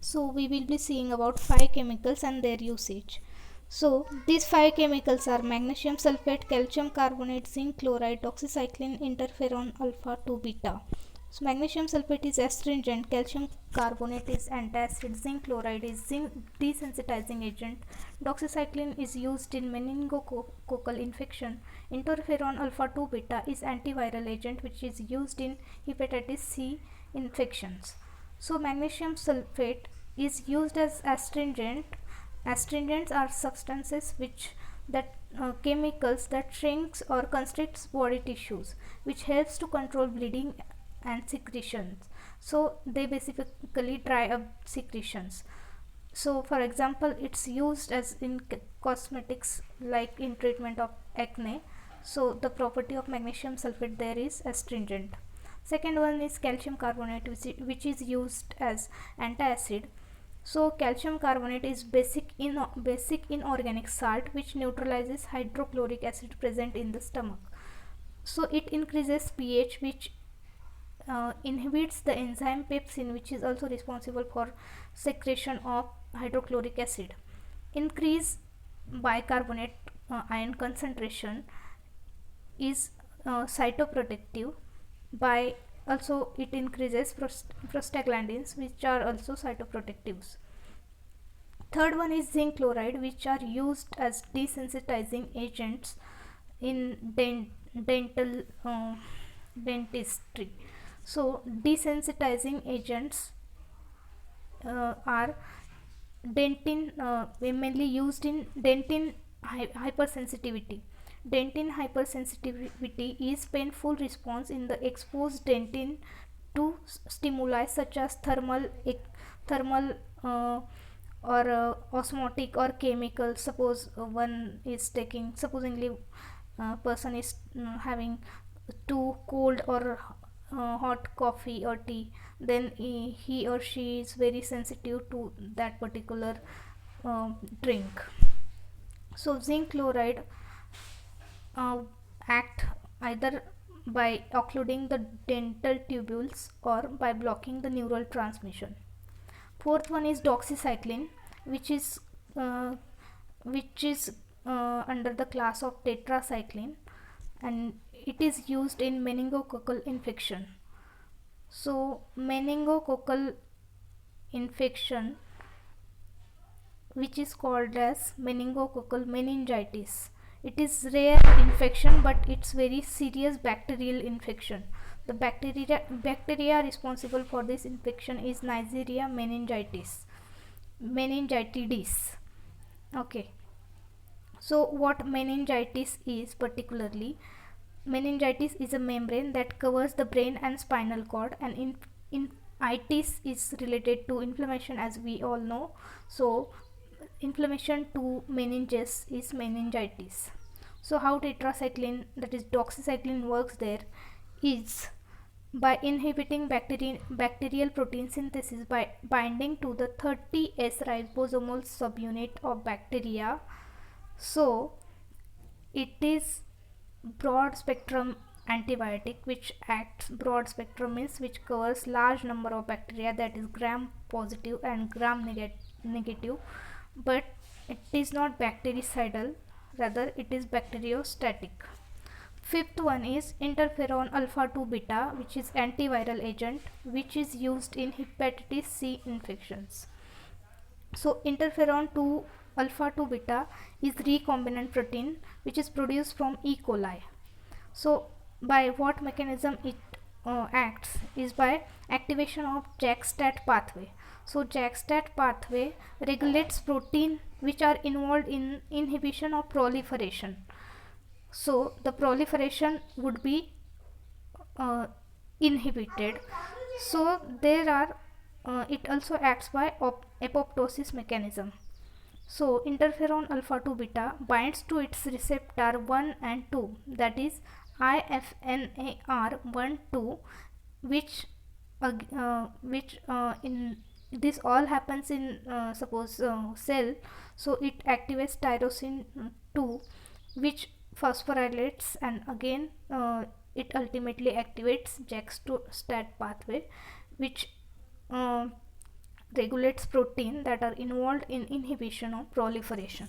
So we will be seeing about 5 chemicals and their usage. So these 5 chemicals are magnesium sulfate, calcium carbonate, zinc chloride, doxycycline, interferon alpha 2 beta. So magnesium sulfate is astringent, calcium carbonate is antacid, zinc chloride is zinc desensitizing agent, doxycycline is used in meningococcal infection, interferon alpha 2 beta is antiviral agent which is used in hepatitis C infections. So magnesium sulfate is used as astringent. Astringents are substances which that chemicals that shrinks or constricts body tissues, which helps to control bleeding and secretions. So they basically dry up secretions. So for example, it's used as in cosmetics, like in treatment of acne. So the property of magnesium sulfate there is astringent. Second one is calcium carbonate, which is used as antacid. So calcium carbonate is basic inorganic salt which neutralizes hydrochloric acid present in the stomach. So it increases pH, which inhibits the enzyme pepsin, which is also responsible for secretion of hydrochloric acid. Increase bicarbonate ion concentration is cytoprotective. By also it increases prostaglandins, which are also cytoprotectives. Third one is zinc chloride, which are used as desensitizing agents in dental dentistry. So desensitizing agents are dentin, mainly used in dentin hypersensitivity. Dentin hypersensitivity is painful response in the exposed dentin to stimuli such as thermal or osmotic or chemical. Suppose one is taking, supposingly person is having too cold or hot coffee or tea, then he or she is very sensitive to that particular drink. So zinc chloride act either by occluding the dental tubules or by blocking the neural transmission. Fourth one is doxycycline, which is uh, under the class of tetracycline, and it is used in meningococcal infection. So meningococcal infection, which is called as meningococcal meningitis, it is rare infection, but it's very serious bacterial infection. The bacteria responsible for this infection is Neisseria meningitidis. Okay, so what meningitis is particularly? Meningitis is a membrane that covers the brain and spinal cord, and in itis is related to inflammation, as we all know. So inflammation to meninges is meningitis. So how tetracycline, that is doxycycline, works there is by inhibiting bacterial protein synthesis by binding to the 30S ribosomal subunit of bacteria. So it is broad spectrum antibiotic, which acts broad spectrum means which covers large number of bacteria, that is gram positive and gram negative, but it is not bactericidal, rather it is bacteriostatic. Fifth one is interferon alpha 2 beta, which is antiviral agent which is used in hepatitis C infections. So interferon 2 alpha 2 beta is recombinant protein which is produced from E. coli. So by what mechanism it acts is by activation of JAK-STAT pathway. So JAK-STAT pathway regulates protein which are involved in inhibition of proliferation. So the proliferation would be inhibited. So there are it also acts by apoptosis mechanism. So interferon alpha 2 beta binds to its receptor 1 and 2, that is IFNAR 1 2, which in this all happens in suppose cell. So it activates tyrosine 2, which phosphorylates, and again it ultimately activates JAK-STAT pathway, which regulates protein that are involved in inhibition of proliferation.